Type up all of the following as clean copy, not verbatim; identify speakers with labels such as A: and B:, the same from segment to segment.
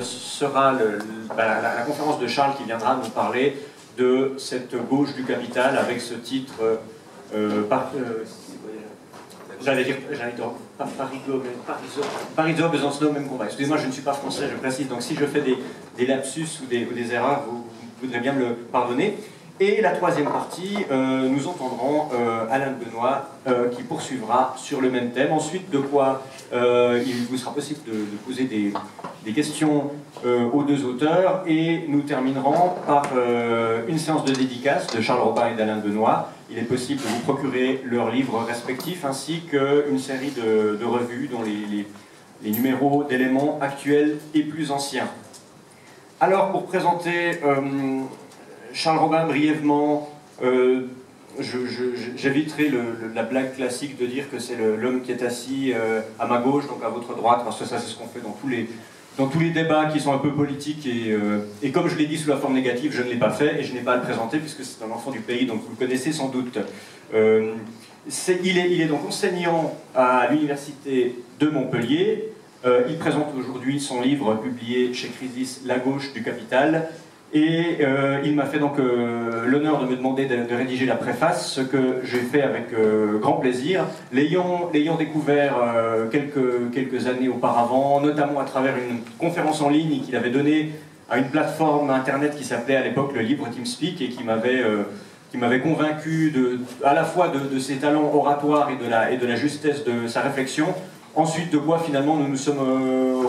A: sera la conférence de Charles qui viendra nous parler de cette gauche du capital avec ce titre j'allais dire Parisot, Besancenot, même combat. Excusez-moi, je ne suis pas français, je précise, donc si je fais des lapsus ou des erreurs, vous voudrez bien me le pardonner. Et la troisième partie, nous entendrons Alain de Benoît qui poursuivra sur le même thème. Ensuite, de quoi il vous sera possible de poser des questions aux deux auteurs. Et nous terminerons par une séance de dédicace de Charles Robin et d'Alain de Benoît. Il est possible de vous procurer leurs livres respectifs ainsi qu'une série de revues dont les numéros d'éléments actuels et plus anciens. Alors, pour présenter Charles Robin brièvement, j'éviterai la blague classique de dire que c'est l'homme qui est assis à ma gauche, donc à votre droite, parce que ça c'est ce qu'on fait dans tous les débats qui sont un peu politiques, et comme je l'ai dit sous la forme négative, je ne l'ai pas fait, et je n'ai pas à le présenter, puisque c'est un enfant du pays, donc vous le connaissez sans doute. Il est donc enseignant à l'université de Montpellier. Il présente aujourd'hui son livre publié chez Crisis, La gauche du capital, et il m'a fait donc l'honneur de me demander de rédiger la préface, ce que j'ai fait avec grand plaisir, l'ayant découvert quelques années auparavant, notamment à travers une conférence en ligne qu'il avait donnée à une plateforme internet qui s'appelait à l'époque le Libre TeamSpeak, et qui m'avait convaincu à la fois de ses talents oratoires et de la justesse de sa réflexion. Ensuite, de quoi finalement nous nous sommes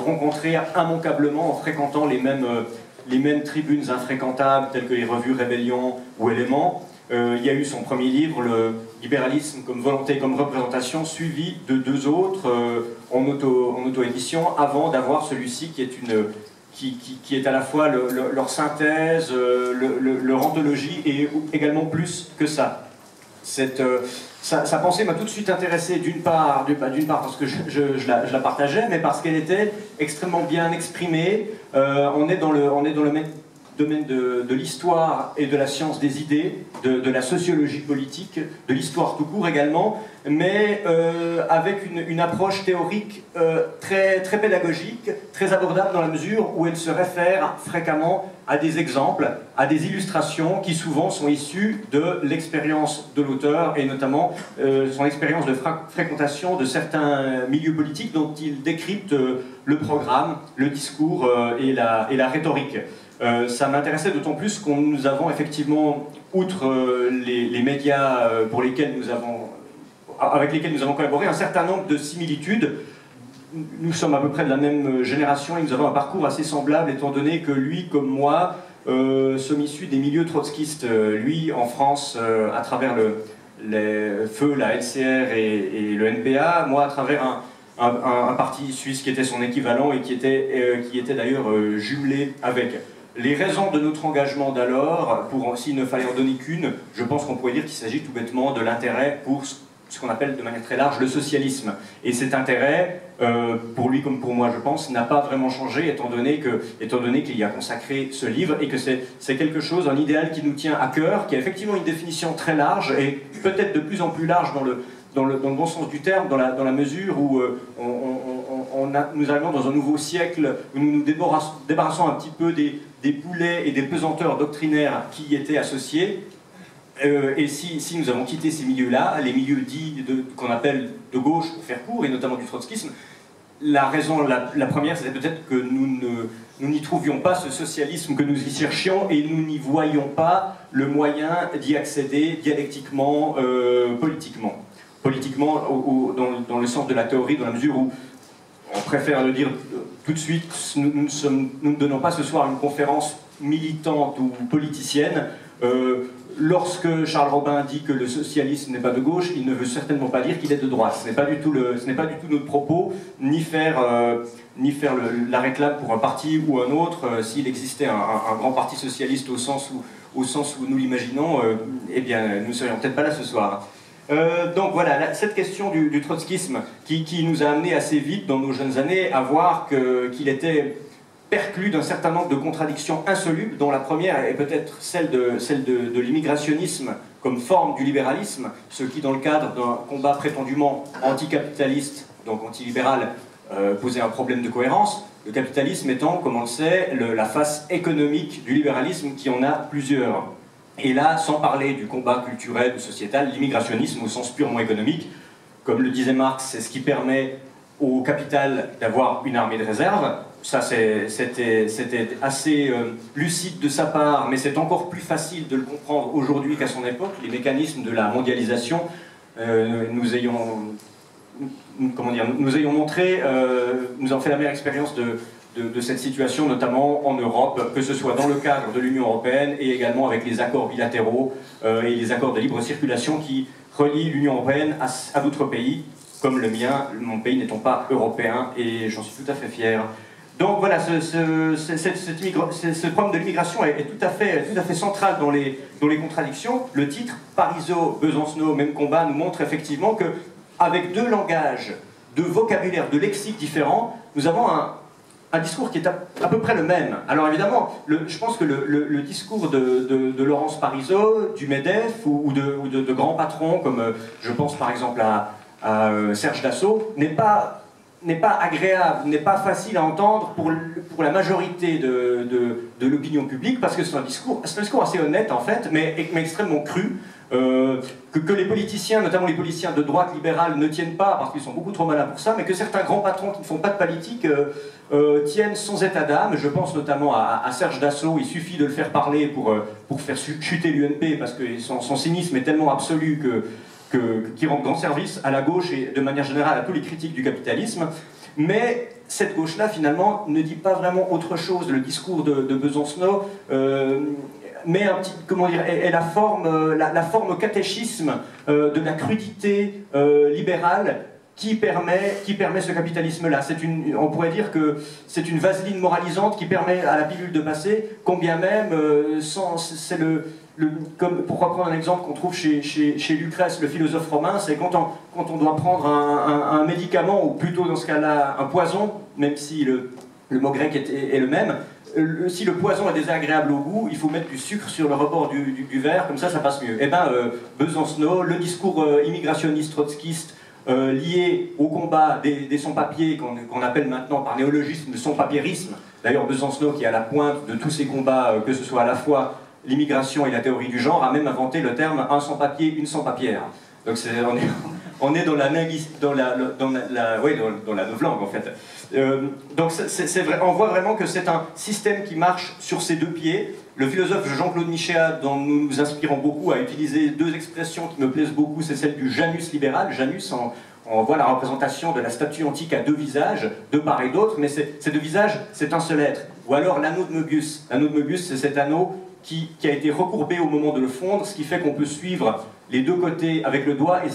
A: rencontrés immanquablement en fréquentant les mêmes tribunes infréquentables telles que les revues Rébellion ou Éléments. Il y a eu son premier livre, le libéralisme comme volonté et comme représentation, suivi de deux autres en auto-édition, avant d'avoir celui-ci qui est à la fois leur synthèse, leur anthologie, et également plus que ça. Sa pensée m'a tout de suite intéressé, d'une part parce que je la partageais, mais parce qu'elle était extrêmement bien exprimée. On est dans le domaine de l'histoire et de la science des idées, de la sociologie politique, de l'histoire tout court également, mais avec une approche théorique très pédagogique, très abordable dans la mesure où elle se réfère fréquemment à des exemples, à des illustrations qui souvent sont issues de l'expérience de l'auteur, et notamment son expérience de fréquentation de certains milieux politiques dont il décrypte le programme, le discours et la rhétorique. Ça m'intéressait d'autant plus que nous avons effectivement, outre les médias avec lesquels nous avons collaboré, un certain nombre de similitudes. Nous sommes à peu près de la même génération et nous avons un parcours assez semblable, étant donné que lui, comme moi, sommes issus des milieux trotskistes. Lui, en France, à travers les Feu, la LCR et le NPA, moi à travers un parti suisse qui était son équivalent et qui était d'ailleurs jumelé avec. Les raisons de notre engagement d'alors, s'il ne fallait en donner qu'une, je pense qu'on pourrait dire qu'il s'agit tout bêtement de l'intérêt pour ce qu'on appelle de manière très large le socialisme. Et cet intérêt, pour lui comme pour moi je pense, n'a pas vraiment changé, étant donné qu'il y a consacré ce livre, et que c'est quelque chose, un idéal qui nous tient à cœur, qui a effectivement une définition très large, et peut-être de plus en plus large dans le bon sens du terme, dans la mesure où nous arrivons dans un nouveau siècle où nous nous débarrassons un petit peu des boulets et des pesanteurs doctrinaires qui y étaient associés. Et si nous avons quitté ces milieux-là, les milieux dits qu'on appelle de gauche pour faire court, et notamment du trotskisme, la raison, la première, c'était peut-être que nous n'y trouvions pas ce socialisme que nous y cherchions, et nous n'y voyions pas le moyen d'y accéder dialectiquement, politiquement. Politiquement, dans le sens de la théorie, dans la mesure où, on préfère le dire tout de suite, nous ne donnons pas ce soir une conférence militante ou politicienne. Lorsque Charles Robin dit que le socialisme n'est pas de gauche, il ne veut certainement pas dire qu'il est de droite. Ce n'est pas du tout notre propos, ni faire la réclame pour un parti ou un autre. S'il existait un grand parti socialiste au sens où nous l'imaginons, eh bien, nous ne serions peut-être pas là ce soir. Donc voilà, cette question du trotskisme qui nous a amené assez vite dans nos jeunes années à voir qu'il était perclus d'un certain nombre de contradictions insolubles, dont la première est peut-être celle de l'immigrationnisme comme forme du libéralisme, ce qui, dans le cadre d'un combat prétendument anticapitaliste, donc antilibéral, poser un problème de cohérence. Le capitalisme étant, comme on le sait, la face économique du libéralisme qui en a plusieurs. Et là, sans parler du combat culturel ou sociétal, l'immigration au sens purement économique, comme le disait Marx, c'est ce qui permet au capital d'avoir une armée de réserve. Ça, c'était assez lucide de sa part, mais c'est encore plus facile de le comprendre aujourd'hui qu'à son époque. Les mécanismes de la mondialisation nous ayons montré, nous avons fait la meilleure expérience de cette situation, notamment en Europe, que ce soit dans le cadre de l'Union européenne et également avec les accords bilatéraux et les accords de libre circulation qui relient l'Union européenne à d'autres pays, comme le mien, mon pays n'étant pas européen, et j'en suis tout à fait fier. Donc voilà, ce problème de l'immigration est tout à fait central dans les contradictions. Le titre, Parisot, Besancenot, même combat, nous montre effectivement que avec deux langages, deux vocabulaires, deux lexiques différents, nous avons un discours qui est à peu près le même. Alors évidemment, je pense que le discours de Laurence Parisot, du MEDEF ou de grands patrons, comme je pense par exemple à Serge Dassault, n'est pas agréable, n'est pas facile à entendre pour la majorité de l'opinion publique, parce que c'est un discours assez honnête en fait, mais extrêmement cru, que les politiciens, notamment les politiciens de droite libérale, ne tiennent pas parce qu'ils sont beaucoup trop malins pour ça, mais que certains grands patrons qui ne font pas de politique tiennent sans état d'âme. Je pense notamment à Serge Dassault. Il suffit de le faire parler pour faire chuter l'UNP, parce que son cynisme est tellement absolu qui rend grand service à la gauche et de manière générale à tous les critiques du capitalisme. Mais cette gauche-là, finalement, ne dit pas vraiment autre chose. Le discours de Besancenot met un petit, comment dire, est la forme catéchisme de la crudité libérale qui permet ce capitalisme-là. On pourrait dire que c'est une vaseline moralisante qui permet à la pilule de passer, combien même, c'est comme, pour reprendre un exemple qu'on trouve chez Lucrèce, le philosophe romain, c'est quand on doit prendre un médicament, ou plutôt dans ce cas-là un poison, même si le mot grec est le même, si le poison est désagréable au goût, il faut mettre du sucre sur le rebord du verre, comme ça passe mieux. Eh bien, Besancenot, le discours immigrationniste trotskiste, lié au combat des sans-papiers, qu'on appelle maintenant par néologisme le sans-papierisme. D'ailleurs, Besancenot, qui est à la pointe de tous ces combats, que ce soit à la fois l'immigration et la théorie du genre, a même inventé le terme un sans-papier, une sans-papière. Donc on est dans la novlangue en fait. Donc c'est vrai, on voit vraiment que c'est un système qui marche sur ses deux pieds. Le philosophe Jean-Claude Michéa, dont nous nous inspirons beaucoup, a utilisé deux expressions qui me plaisent beaucoup. C'est celle du Janus libéral. Janus, on voit la représentation de la statue antique à deux visages, de part et d'autre, mais ces deux visages, c'est un seul être. Ou alors l'anneau de Möbius. L'anneau de Möbius, c'est cet anneau qui a été recourbé au moment de le fondre, ce qui fait qu'on peut suivre les deux côtés avec le doigt, et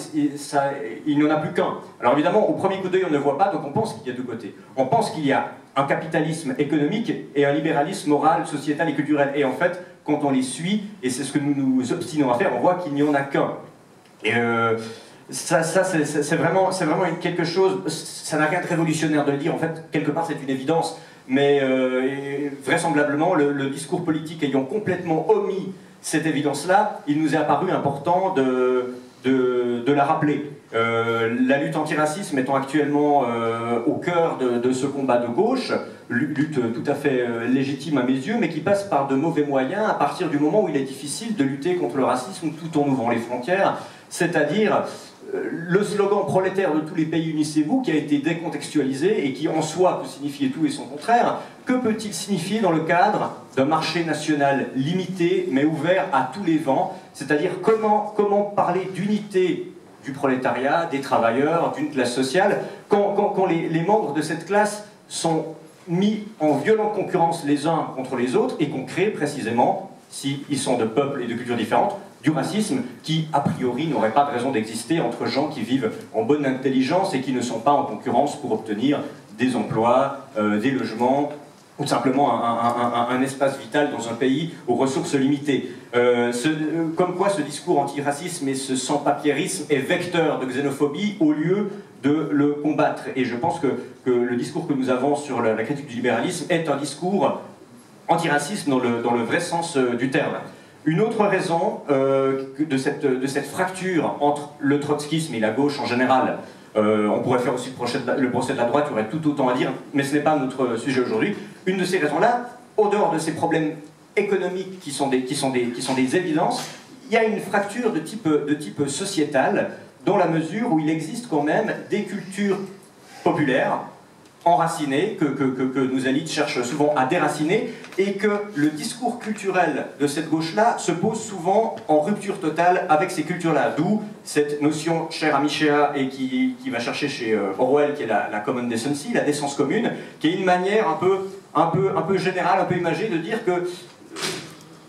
A: il n'y en a plus qu'un. Alors évidemment, au premier coup d'œil, on ne voit pas, donc on pense qu'il y a deux côtés. On pense qu'il y a un capitalisme économique et un libéralisme moral, sociétal et culturel. Et en fait, quand on les suit, et c'est ce que nous nous obstinons à faire, on voit qu'il n'y en a qu'un. Et ça c'est vraiment quelque chose, ça n'a rien de révolutionnaire de le dire, en fait, quelque part c'est une évidence, mais vraisemblablement, le discours politique ayant complètement omis cette évidence-là, il nous est apparu important de la rappeler. La lutte antiracisme étant actuellement au cœur de ce combat de gauche, lutte tout à fait légitime à mes yeux, mais qui passe par de mauvais moyens à partir du moment où il est difficile de lutter contre le racisme tout en ouvrant les frontières, c'est-à-dire le slogan prolétaire de tous les pays unissez-vous, qui a été décontextualisé et qui en soi peut signifier tout et son contraire, que peut-il signifier dans le cadre d'un marché national limité mais ouvert à tous les vents? C'est-à-dire comment parler d'unité du prolétariat, des travailleurs, d'une classe sociale, quand les membres de cette classe sont mis en violente concurrence les uns contre les autres et qu'on crée précisément, s'ils sont de peuples et de cultures différentes, du racisme qui, a priori, n'aurait pas de raison d'exister entre gens qui vivent en bonne intelligence et qui ne sont pas en concurrence pour obtenir des emplois, des logements, ou simplement un espace vital dans un pays aux ressources limitées. Comme quoi ce discours antiracisme et ce sans-papierisme est vecteur de xénophobie au lieu de le combattre. Et je pense que le discours que nous avons sur la critique du libéralisme est un discours antiracisme dans le vrai sens du terme. Une autre raison de cette fracture entre le trotskisme et la gauche en général, On pourrait faire aussi le procès de la droite, il y aurait tout autant à dire, mais ce n'est pas notre sujet aujourd'hui. Une de ces raisons-là, au dehors de ces problèmes économiques qui sont des évidences, il y a une fracture de type sociétal, dans la mesure où il existe quand même des cultures populaires, enracinées, que nos élites cherchent souvent à déraciner, et que le discours culturel de cette gauche-là se pose souvent en rupture totale avec ces cultures-là. D'où cette notion chère à Michéa et qui va chercher chez Orwell, qui est la common decency, la décence commune, qui est une manière un peu générale, un peu imagée de dire que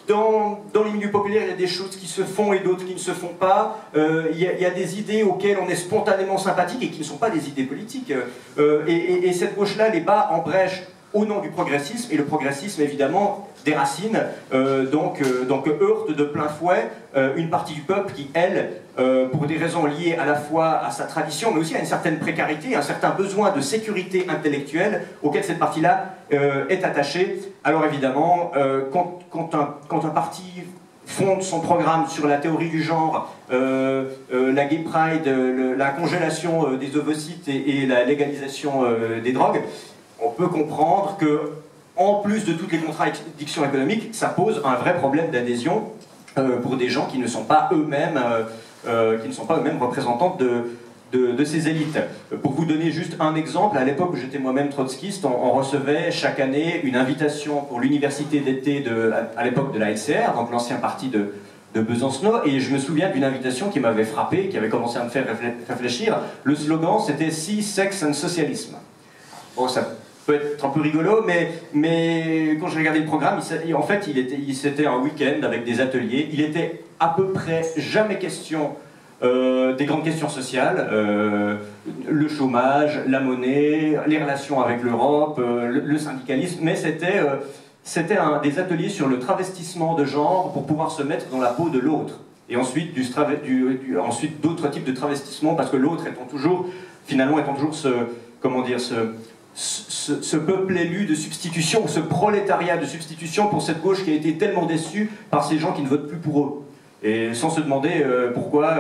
A: dans les milieux populaires, il y a des choses qui se font et d'autres qui ne se font pas. Il y a des idées auxquelles on est spontanément sympathique et qui ne sont pas des idées politiques. Et cette gauche-là les bat en brèche au nom du progressisme, et le progressisme, évidemment, déracine, donc heurte de plein fouet une partie du peuple qui, elle, pour des raisons liées à la fois à sa tradition, mais aussi à une certaine précarité, un certain besoin de sécurité intellectuelle auquel cette partie-là est attachée. Alors évidemment, quand un parti fonde son programme sur la théorie du genre, la gay pride, la congélation des ovocytes et la légalisation des drogues, on peut comprendre que, en plus de toutes les contradictions économiques, ça pose un vrai problème d'adhésion pour des gens qui ne sont pas eux-mêmes représentants de ces élites. Pour vous donner juste un exemple, à l'époque où j'étais moi-même trotskiste, on recevait chaque année une invitation pour l'université d'été à l'époque de la LCR, donc l'ancien parti de Besancenot, et je me souviens d'une invitation qui m'avait frappé, qui avait commencé à me faire réfléchir. Le slogan, c'était « Si, sexe and socialisme ». Bon, ça peut être un peu rigolo, mais quand j'ai regardé le programme, en fait, c'était un week-end avec des ateliers. Il était à peu près jamais question des grandes questions sociales, le chômage, la monnaie, les relations avec l'Europe, le syndicalisme, mais c'était des ateliers sur le travestissement de genre pour pouvoir se mettre dans la peau de l'autre. Et ensuite, ensuite d'autres types de travestissement, parce que l'autre étant toujours ce peuple élu de substitution, ce prolétariat de substitution pour cette gauche qui a été tellement déçue par ces gens qui ne votent plus pour eux. Et sans se demander pourquoi,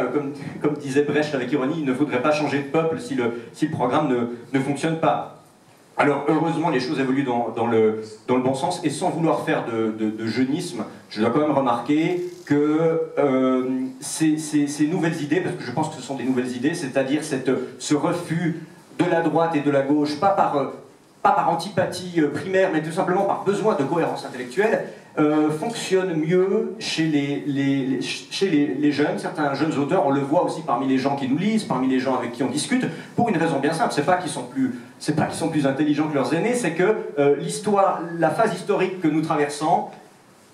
A: comme disait Brecht avec ironie, il ne faudrait pas changer de peuple si le programme ne fonctionne pas. Alors heureusement les choses évoluent dans le bon sens, et sans vouloir faire de jeunisme, je dois quand même remarquer que ces nouvelles idées, parce que je pense que ce sont des nouvelles idées, c'est-à-dire ce refus de la droite et de la gauche, pas par antipathie primaire, mais tout simplement par besoin de cohérence intellectuelle, fonctionne mieux chez les jeunes, certains jeunes auteurs. On le voit aussi parmi les gens qui nous lisent, parmi les gens avec qui on discute, pour une raison bien simple. C'est pas qu'ils sont plus intelligents que leurs aînés, c'est que la phase historique que nous traversons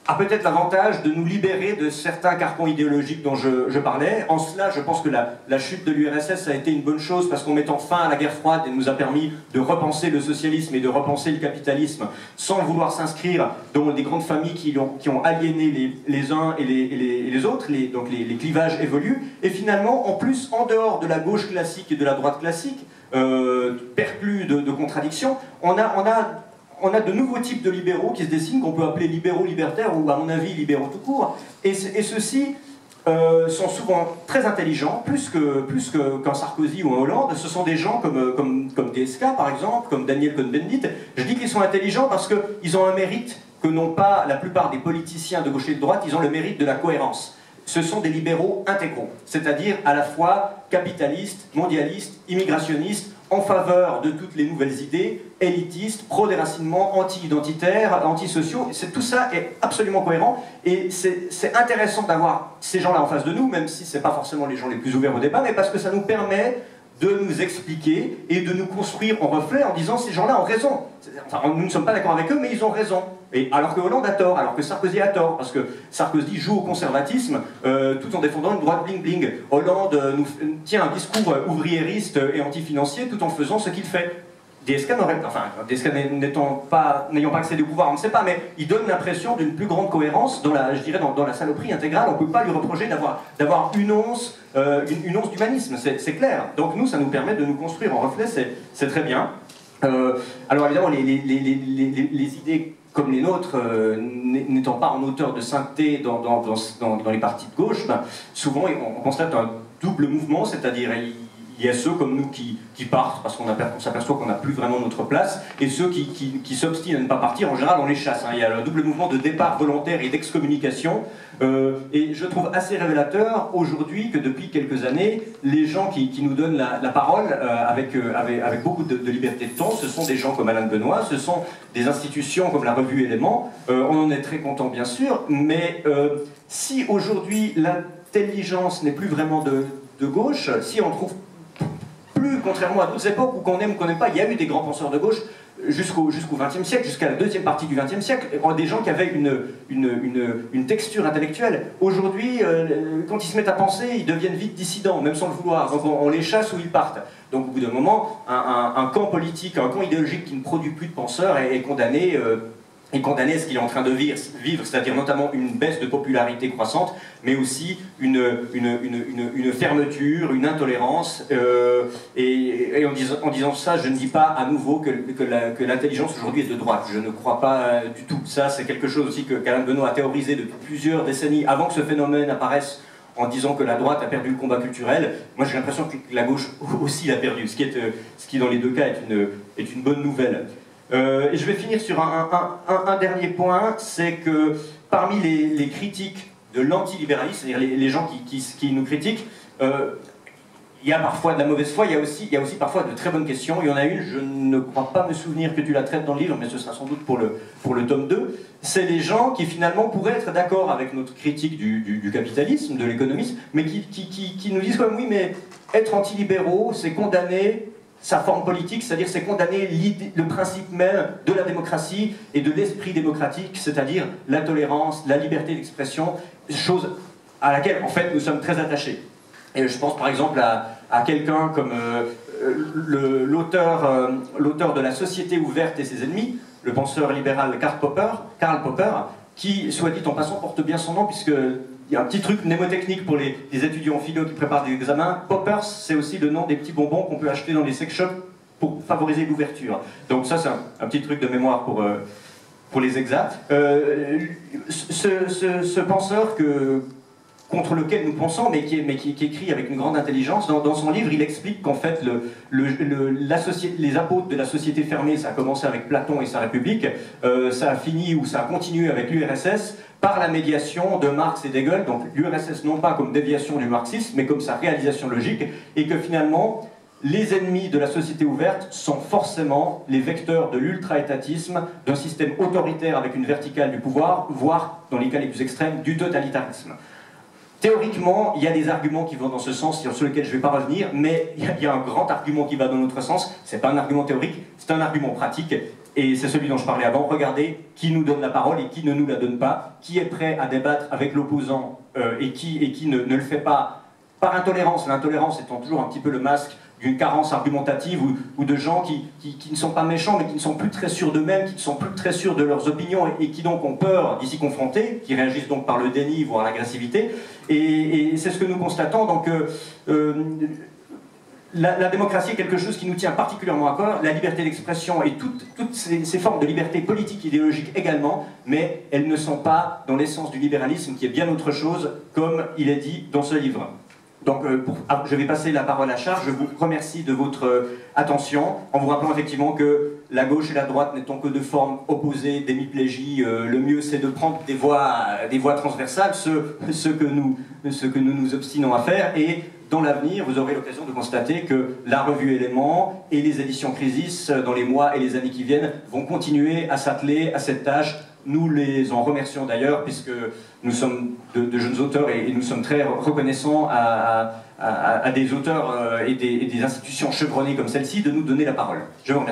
A: a peut-être l'avantage de nous libérer de certains carcans idéologiques dont je parlais. En cela, je pense que la chute de l'URSS a été une bonne chose, parce qu'en mettant fin à la guerre froide, elle nous a permis de repenser le socialisme et de repenser le capitalisme sans vouloir s'inscrire dans des grandes familles qui ont aliéné les uns et les autres. Donc les clivages évoluent. Et finalement, en plus, en dehors de la gauche classique et de la droite classique, perclus de contradictions, on a de nouveaux types de libéraux qui se dessinent, qu'on peut appeler libéraux libertaires, ou à mon avis libéraux tout court, et ceux-ci sont souvent très intelligents, plus qu'un Sarkozy ou un Hollande. Ce sont des gens comme DSK par exemple, comme Daniel Cohn-Bendit. Je dis qu'ils sont intelligents parce qu'ils ont un mérite que n'ont pas la plupart des politiciens de gauche et de droite. Ils ont le mérite de la cohérence. Ce sont des libéraux intégraux, c'est-à-dire à la fois capitalistes, mondialistes, immigrationnistes, en faveur de toutes les nouvelles idées, élitistes, pro-déracinement, anti-identitaires, anti-sociaux. Tout ça est absolument cohérent, et c'est intéressant d'avoir ces gens-là en face de nous, même si ce n'est pas forcément les gens les plus ouverts au débat, mais parce que ça nous permet de nous expliquer et de nous construire en reflet en disant ces gens-là ont raison. Enfin, nous ne sommes pas d'accord avec eux, mais ils ont raison. Et alors que Hollande a tort, alors que Sarkozy a tort, parce que Sarkozy joue au conservatisme tout en défendant une droite bling-bling. Hollande nous tient un discours ouvriériste et anti-financier tout en faisant ce qu'il fait. DSK n'ayant pas accédé au pouvoir, on ne sait pas, mais il donne l'impression d'une plus grande cohérence dans la saloperie intégrale. On ne peut pas lui reprocher d'avoir une once d'humanisme, c'est clair. Donc nous, ça nous permet de nous construire en reflet, c'est très bien. Alors évidemment, les idées comme les nôtres, n'étant pas en hauteur de sainteté dans les partis de gauche, souvent on constate un double mouvement, c'est-à-dire il y a ceux comme nous qui partent parce qu'on s'aperçoit qu'on n'a plus vraiment notre place, et ceux qui s'obstinent à ne pas partir, en général on les chasse. Il y a un double mouvement de départ volontaire et d'excommunication, et je trouve assez révélateur aujourd'hui que depuis quelques années, les gens qui nous donnent la parole avec beaucoup de liberté de ton, ce sont des gens comme Alain Benoît, ce sont des institutions comme la revue Éléments. On en est très content bien sûr, mais si aujourd'hui l'intelligence n'est plus vraiment de gauche, si on trouve plus, contrairement à d'autres époques où qu'on aime ou qu'on n'aime pas, il y a eu des grands penseurs de gauche jusqu'au XXe siècle, jusqu'à la deuxième partie du XXe siècle, des gens qui avaient une texture intellectuelle. Aujourd'hui, quand ils se mettent à penser, ils deviennent vite dissidents, même sans le vouloir. Donc on les chasse ou ils partent. Donc au bout d'un moment, un camp politique, un camp idéologique qui ne produit plus de penseurs est condamné à ce qu'il est en train de vivre, c'est-à-dire notamment une baisse de popularité croissante, mais aussi une fermeture, une intolérance. Et en disant ça, je ne dis pas à nouveau que l'intelligence aujourd'hui est de droite. Je ne crois pas du tout. Ça, c'est quelque chose aussi qu'Alain Benoît a théorisé depuis plusieurs décennies, avant que ce phénomène apparaisse, en disant que la droite a perdu le combat culturel. Moi, j'ai l'impression que la gauche aussi l'a perdu, ce qui dans les deux cas est une bonne nouvelle. Et je vais finir sur un dernier point, c'est que parmi les critiques de l'antilibéralisme, c'est-à-dire les gens qui nous critiquent, il y a parfois de la mauvaise foi, il y a aussi parfois de très bonnes questions. Il y en a une, je ne crois pas me souvenir que tu la traites dans le livre, mais ce sera sans doute pour le tome 2. C'est les gens qui finalement pourraient être d'accord avec notre critique du capitalisme, de l'économisme, mais qui nous disent quand même, oui, mais être antilibéraux, c'est condamner sa forme politique, c'est-à-dire c'est condamner le principe même de la démocratie et de l'esprit démocratique, c'est-à-dire la tolérance, la liberté d'expression, chose à laquelle en fait nous sommes très attachés. Et je pense par exemple à quelqu'un comme l'auteur de La Société ouverte et ses ennemis, le penseur libéral Karl Popper, qui, soit dit en passant, porte bien son nom, puisqu'il y a un petit truc mnémotechnique pour les étudiants en philo qui préparent des examens. Poppers, c'est aussi le nom des petits bonbons qu'on peut acheter dans les sex shops pour favoriser l'ouverture. Donc ça, c'est un petit truc de mémoire pour les exats. Ce penseur contre lequel nous pensons, mais qui écrit avec une grande intelligence, dans son livre, il explique qu'en fait, les apôtres de la société fermée, ça a commencé avec Platon et sa République, ça a fini ou ça a continué avec l'URSS, par la médiation de Marx et d'Hegel, donc l'URSS non pas comme déviation du marxisme, mais comme sa réalisation logique, et que finalement, les ennemis de la société ouverte sont forcément les vecteurs de l'ultra-étatisme, d'un système autoritaire avec une verticale du pouvoir, voire, dans les cas les plus extrêmes, du totalitarisme. Théoriquement, il y a des arguments qui vont dans ce sens, sur lesquels je ne vais pas revenir, mais il y a un grand argument qui va dans notre sens. Ce n'est pas un argument théorique, c'est un argument pratique, et c'est celui dont je parlais avant. Regardez qui nous donne la parole et qui ne nous la donne pas, qui est prêt à débattre avec l'opposant et qui ne le fait pas par intolérance, l'intolérance étant toujours un petit peu le masque d'une carence argumentative ou de gens qui ne sont pas méchants mais qui ne sont plus très sûrs d'eux-mêmes, qui ne sont plus très sûrs de leurs opinions et qui donc ont peur d'y s'y confronter, qui réagissent donc par le déni, voire l'agressivité. Et c'est ce que nous constatons. Donc la démocratie est quelque chose qui nous tient particulièrement à cœur, la liberté d'expression et toutes ces formes de liberté politique, idéologique également, mais elles ne sont pas dans l'essence du libéralisme qui est bien autre chose, comme il est dit dans ce livre. Donc je vais passer la parole à Charles. Je vous remercie de votre attention, en vous rappelant effectivement que la gauche et la droite n'étant que de formes opposées, d'hémiplégie, le mieux c'est de prendre des voies transversales, ce que nous nous obstinons à faire, et dans l'avenir, vous aurez l'occasion de constater que la revue Éléments et les éditions Crisis, dans les mois et les années qui viennent, vont continuer à s'atteler à cette tâche. Nous les en remercions d'ailleurs, puisque nous sommes de jeunes auteurs et nous sommes très reconnaissants à des auteurs et des institutions chevronnées comme celle-ci de nous donner la parole. Je vous remercie.